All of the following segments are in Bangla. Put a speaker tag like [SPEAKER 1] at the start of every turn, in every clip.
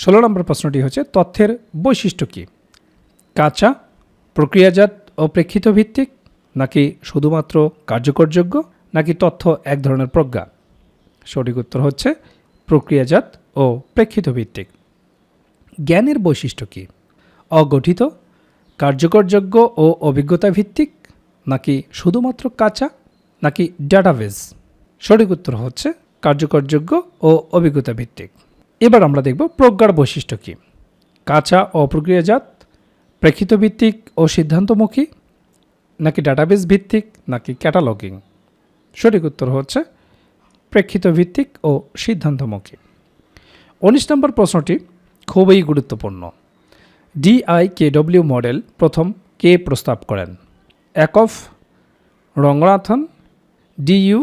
[SPEAKER 1] 16 নম্বর প্রশ্নটি হচ্ছে তথ্যের বৈশিষ্ট্য কী? কাঁচা, প্রক্রিয়াজাত ও প্রেক্ষিত ভিত্তিক, নাকি শুধুমাত্র কার্যকরযোগ্য, নাকি তথ্য এক ধরনের প্রজ্ঞা? সঠিক উত্তর হচ্ছে প্রক্রিয়াজাত ও প্রেক্ষিত ভিত্তিক। জ্ঞানের বৈশিষ্ট্য কী? অগঠিত, কার্যকরযোগ্য ও অভিজ্ঞতা ভিত্তিক, নাকি শুধুমাত্র কাঁচা, নাকি ডাটাবেজ? সঠিক উত্তর হচ্ছে কার্যকরযোগ্য ও অভিজ্ঞতা ভিত্তিক। এবার আমরা দেখব প্রজ্ঞার বৈশিষ্ট্য কী? কাঁচা ও প্রক্রিয়াজাত, প্রেক্ষিত ভিত্তিক ও সিদ্ধান্তমুখী, নাকি ডাটাবেজ ভিত্তিক, নাকি ক্যাটালগিং? সঠিক উত্তর হচ্ছে প্রেক্ষিত ভিত্তিক ও সিদ্ধান্তমুখী। 19 নম্বর প্রশ্নটি খুবই গুরুত্বপূর্ণ। DIKW মডেল প্রথম কে প্রস্তাব করেন? একফ, রঙ্গনাথন, DU,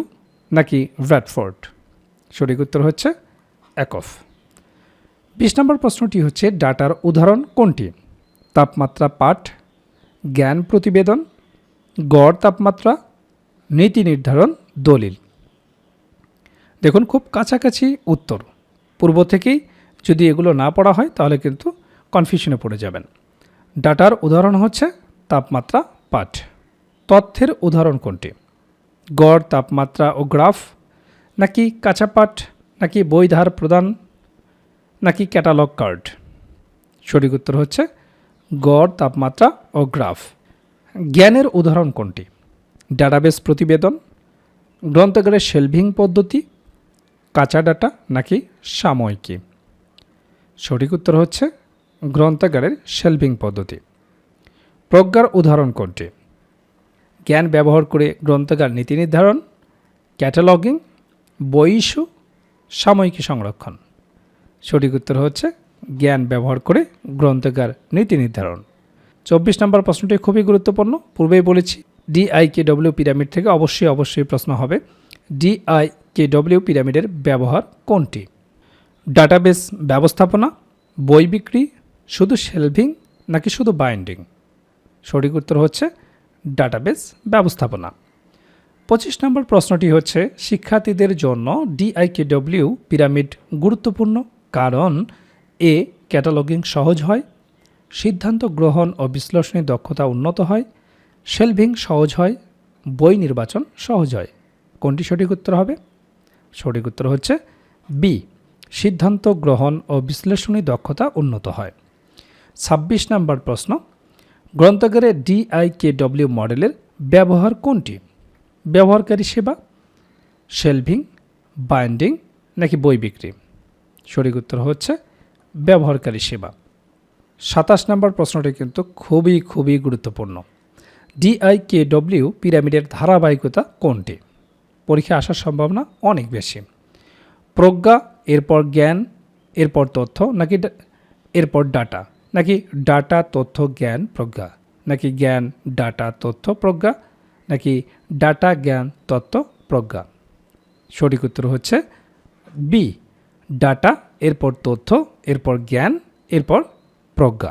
[SPEAKER 1] নাকি ব্র্যাডফোর্ড? সঠিক উত্তর হচ্ছে একফ। 20 নম্বর প্রশ্নটি হচ্ছে ডাটার উদাহরণ কোনটি? তাপমাত্রা পাঠ, জ্ঞান প্রতিবেদন, গড় তাপমাত্রা, নীতি নির্ধারণ দলিল। দেখুন খুব কাছাকাছি উত্তর, পূর্ব থেকেই যদি এগুলো না পড়া হয় তাহলে কিন্তু কনফিউশনে পড়ে যাবেন। ডাটার উদাহরণ হচ্ছে তাপমাত্রা পাঠ। তথ্যের উদাহরণ কোনটি? গড় তাপমাত্রা ও গ্রাফ, নাকি কাঁচা পাঠ, নাকি বই ধার প্রদান, নাকি ক্যাটালগ কার্ড? সঠিক উত্তর হচ্ছে গড় তাপমাত্রা ও গ্রাফ। জ্ঞানের উদাহরণ কোনটি? ডাটাবেস প্রতিবেদন, গ্রন্থাগারের শেলভিং পদ্ধতি, কাঁচা ডাটা, নাকি সাময়িকী? সঠিক উত্তর হচ্ছে গ্রন্থাগারের শেলভিং পদ্ধতি। প্রজ্ঞার উদাহরণ কোনটি? জ্ঞান ব্যবহার করে গ্রন্থাগার নীতি নির্ধারণ, ক্যাটালগিং, বই ইস্যু, সাময়িকী সংরক্ষণ। সঠিক উত্তর হচ্ছে জ্ঞান ব্যবহার করে গ্রন্থাগার নীতি নির্ধারণ। 24 নম্বর প্রশ্নটি খুবই গুরুত্বপূর্ণ, পূর্বেই বলেছি DIKW পিরামিড থেকে অবশ্যই প্রশ্ন হবে। DIKW পিরামিডের ব্যবহার কোনটি? ডাটাবেস ব্যবস্থাপনা, বই বিক্রি, শুধু শেলভিং, নাকি শুধু বাইন্ডিং? সঠিক উত্তর হচ্ছে ডাটাবেস ব্যবস্থাপনা। 25 নম্বর প্রশ্নটি হচ্ছে শিক্ষার্থীদের জন্য DIKW পিরামিড গুরুত্বপূর্ণ কারণ এ ক্যাটালগিং সহজ হয়, সিদ্ধান্ত গ্রহণ ও বিশ্লেষণী দক্ষতা উন্নত হয়, শেলভিং সহজ হয়, বই নির্বাচন সহজ হয়। কোনটি সঠিক উত্তর হবে? সঠিক উত্তর হচ্ছে বি, সিদ্ধান্ত গ্রহণ ও বিশ্লেষণী দক্ষতা উন্নত হয়। 26 নম্বর প্রশ্ন, গ্রন্থাগারে DIKW মডেলের ব্যবহার কোনটি? ব্যবহারকারী সেবা, শেলভিং, বাইন্ডিং, নাকি বই বিক্রি? সঠিক উত্তর হচ্ছে ব্যবহারকারী সেবা। 27 নম্বর প্রশ্নটি কিন্তু খুবই গুরুত্বপূর্ণ। DIKW পিরামিডের ধারাবাহিকতা কোনটি? পরীক্ষায় আসার সম্ভাবনা অনেক বেশি। প্রজ্ঞা, এরপর জ্ঞান, এরপর তথ্য, নাকি এরপর ডাটা, নাকি ডাটা তথ্য জ্ঞান প্রজ্ঞা, নাকি জ্ঞান ডাটা তথ্য প্রজ্ঞা, নাকি ডাটা জ্ঞান তত্ত্ব প্রজ্ঞা? সঠিক উত্তর হচ্ছে বি, ডাটা, এরপর তথ্য, এরপর জ্ঞান, এরপর প্রজ্ঞা।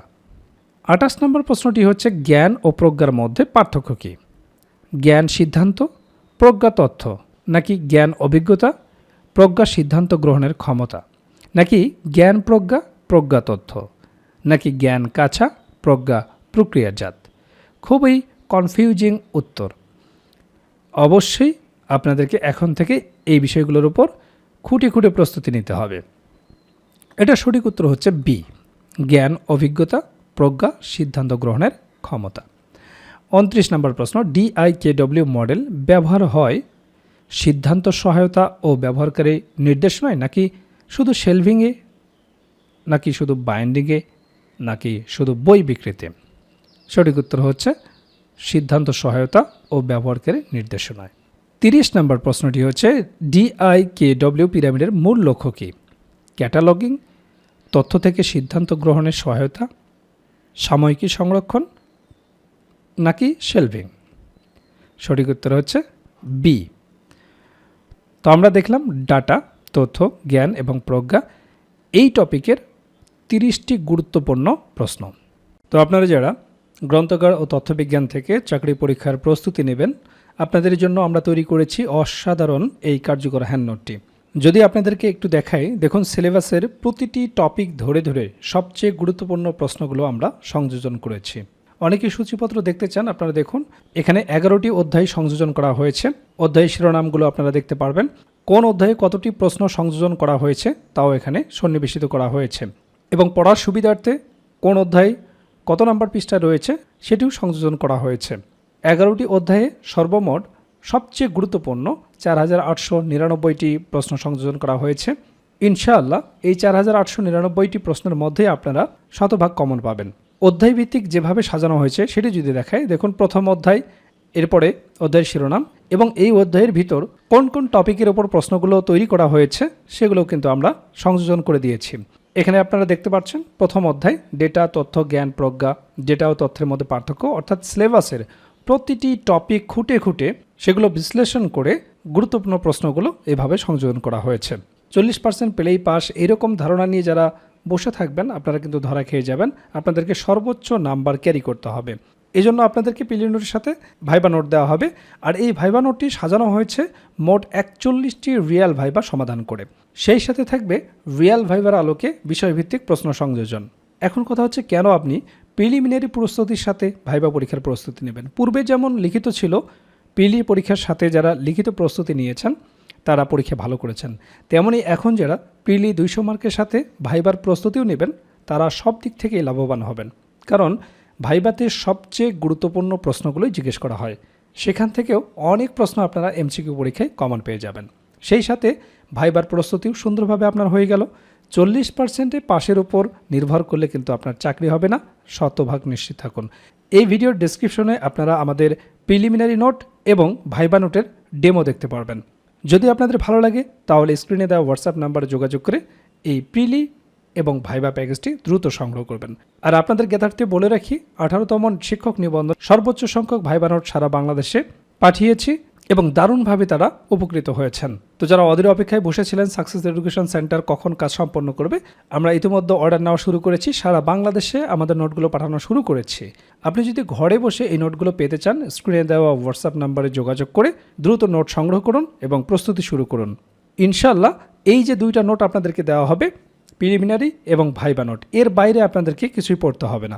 [SPEAKER 1] 28 নম্বর প্রশ্নটি হচ্ছে জ্ঞান ও প্রজ্ঞার মধ্যে পার্থক্য কী? জ্ঞান সিদ্ধান্ত, প্রজ্ঞা তথ্য, নাকি জ্ঞান অভিজ্ঞতা, প্রজ্ঞা সিদ্ধান্ত গ্রহণের ক্ষমতা, নাকি জ্ঞান প্রজ্ঞা, প্রজ্ঞা তথ্য, নাকি জ্ঞান কাঁচা, প্রজ্ঞা প্রক্রিয়াজাত? খুবই কনফিউজিং উত্তর। অবশ্যই আপনাদেরকে এখন থেকে এই বিষয়গুলোর উপর খুঁটে প্রস্তুতি নিতে হবে। এটা সঠিক উত্তর হচ্ছে বি, জ্ঞান অভিজ্ঞতা, প্রজ্ঞা সিদ্ধান্ত গ্রহণের ক্ষমতা। 29 নম্বর প্রশ্ন, DIKW মডেল ব্যবহার হয় সিদ্ধান্ত সহায়তা ও ব্যবহারকারী নির্দেশনায়, নাকি শুধু শেলভিংয়ে, নাকি শুধু বাইন্ডিংয়ে, নাকি শুধু বই বিক্রিতে? সঠিক উত্তর হচ্ছে সিদ্ধান্ত সহায়তা ও ব্যবহারকারী নির্দেশনায়। 30 নম্বর প্রশ্নটি হচ্ছে DIKW পিরামিডের মূল লক্ষ্য কী? ক্যাটালগিং, তথ্য থেকে সিদ্ধান্ত গ্রহণের সহায়তা, সাময়িকী সংরক্ষণ, নাকি শেলভিং? সঠিক উত্তর হচ্ছে বি। তো আমরা দেখলাম ডাটা, তথ্য, জ্ঞান এবং প্রজ্ঞা এই টপিকের 30টি গুরুত্বপূর্ণ প্রশ্ন। তো আপনারা যারা গ্রন্থাগার ও তথ্যবিজ্ঞান থেকে চাকরি পরীক্ষার প্রস্তুতি নেবেন, আপনাদের জন্য আমরা তৈরি করেছি অসাধারণ এই কার্যকর হ্যান্ডনোটটি, যদি আপনাদেরকে একটু দেখাই, দেখুন সিলেবাসের প্রতিটি টপিক ধরে ধরে সবচেয়ে গুরুত্বপূর্ণ প্রশ্নগুলো আমরা সংযোজন করেছি। অনেকেই সূচিপত্র দেখতে চান, আপনারা দেখুন এখানে 11টি অধ্যায় সংযোজন করা হয়েছে। অধ্যায় শিরোনামগুলো আপনারা দেখতে পারবেন। কোন অধ্যায়ে কতটি প্রশ্ন সংযোজন করা হয়েছে তাও এখানে সন্নিবেশিত করা হয়েছে, এবং পড়ার সুবিধার্থে কোন অধ্যায় কত নাম্বার পৃষ্ঠায় রয়েছে সেটিও সংযোজন করা হয়েছে। 11টি অধ্যায়ে সর্বমোট সবচেয়ে গুরুত্বপূর্ণ 4899টি প্রশ্ন সংযোজন করা হয়েছে। ইনশাআল্লাহ এই 4899টি প্রশ্নের মধ্যে আপনারা শতভাগ কমন পাবেন। অধ্যায় ভিত্তিক যেভাবে সাজানো হয়েছে সেটি যদি দেখায়, দেখুন প্রথম অধ্যায়, এরপরে অধ্যায়ের শিরোনাম এবং এই অধ্যায়ের ভিতর কোন কোন টপিকের ওপর প্রশ্নগুলো তৈরি করা হয়েছে সেগুলো কিন্তু আমরা সংযোজন করে দিয়েছি। এখানে আপনারা দেখতে পাচ্ছেন প্রথম অধ্যায় ডেটা, তথ্য, জ্ঞান, প্রজ্ঞা, ডেটা ও তথ্যের মধ্যে পার্থক্য, অর্থাৎ সিলেবাসের প্রতিটি টপিক খুঁটে খুঁটে সেগুলো বিশ্লেষণ করে গুরুত্বপূর্ণ প্রশ্নগুলো এভাবে সংযোজন করা হয়েছে। 40% পেলেই পাস, এরকম ধারণা নিয়ে যারা বসে থাকবেন আপনারা কিন্তু ধরা খেয়ে যাবেন। আপনাদেরকে সর্বোচ্চ নাম্বার ক্যারি করতে হবে। এই জন্য আপনাদেরকে প্রিলি নোটের সাথে ভাইবা নোট দেওয়া হবে, আর এই ভাইবা নোটটি সাজানো হয়েছে মোট 41টি রিয়াল ভাইবা সমাধান করে। সেই সাথে থাকবে রিয়াল ভাইবার আলোকে বিষয়ভিত্তিক প্রশ্ন সংযোজন। এখন কথা হচ্ছে, কেন আপনি প্রিলিমিনারি প্রস্তুতির সাথে ভাইবা পরীক্ষার প্রস্তুতি নেবেন? পূর্বে যেমন লিখিত ছিল, প্রিলি পরীক্ষার সাথে যারা লিখিত প্রস্তুতি নিয়েছেন তারা পরীক্ষা ভালো করেছেন, তেমনি এখন যারা প্রিলি 200 মার্কের সাথে ভাইবার প্রস্তুতিও নেবেন তারা সব দিক থেকেই লাভবান হবেন। কারণ ভাইবাতে সবচেয়ে গুরুত্বপূর্ণ প্রশ্নগুলোই জিজ্ঞেস করা হয়, সেখান থেকেও অনেক প্রশ্ন আপনারা এমসিকিউ পরীক্ষায় কমন পেয়ে যাবেন। সেই সাথে ভাইবার প্রস্তুতিও সুন্দরভাবে আপনার হয়ে গেল। 40% পাশের উপর নির্ভর করলে কিন্তু আপনার চাকরি হবে না, শতভাগ নিশ্চিত থাকুন। এই ভিডিওর ডেসক্রিপশনে আপনারা আমাদের প্রিলিমিনারি নোট এবং ভাইবা নোটের ডেমো দেখতে পারবেন। যদি আপনাদের ভালো লাগে তাহলে স্ক্রিনে দেওয়া হোয়াটসঅ্যাপ নাম্বারে যোগাযোগ করে এই প্রিলি এবং ভাইবা প্যাকেজটি দ্রুত সংগ্রহ করবেন। আর আপনাদের জ্ঞাতার্থে বলে রাখি, 18তম শিক্ষক নিবন্ধন সর্বোচ্চ সংখ্যক ভাইবা নোট সারা বাংলাদেশে পাঠিয়েছি এবং দারুণভাবে তারা উপকৃত হয়েছেন। তো যারা অধীর অপেক্ষায় বসেছিলেন সাকসেস এডুকেশন সেন্টার কখন কাজ সম্পন্ন করবে, আমরা ইতিমধ্যে অর্ডার নেওয়া শুরু করেছি। সারা বাংলাদেশে আমাদের নোটগুলো পাঠানো শুরু করেছি। আপনি যদি ঘরে বসে এই নোটগুলো পেতে চান, স্ক্রিনে দেওয়া হোয়াটসঅ্যাপ নাম্বারে যোগাযোগ করে দ্রুত নোট সংগ্রহ করুন এবং প্রস্তুতি শুরু করুন। ইনশাআল্লাহ এই যে 2টা নোট আপনাদেরকে দেওয়া হবে, প্রিলিমিনারি এবং ভাইবা নোট, এর বাইরে আপনাদেরকে কিছুই পড়তে হবে না।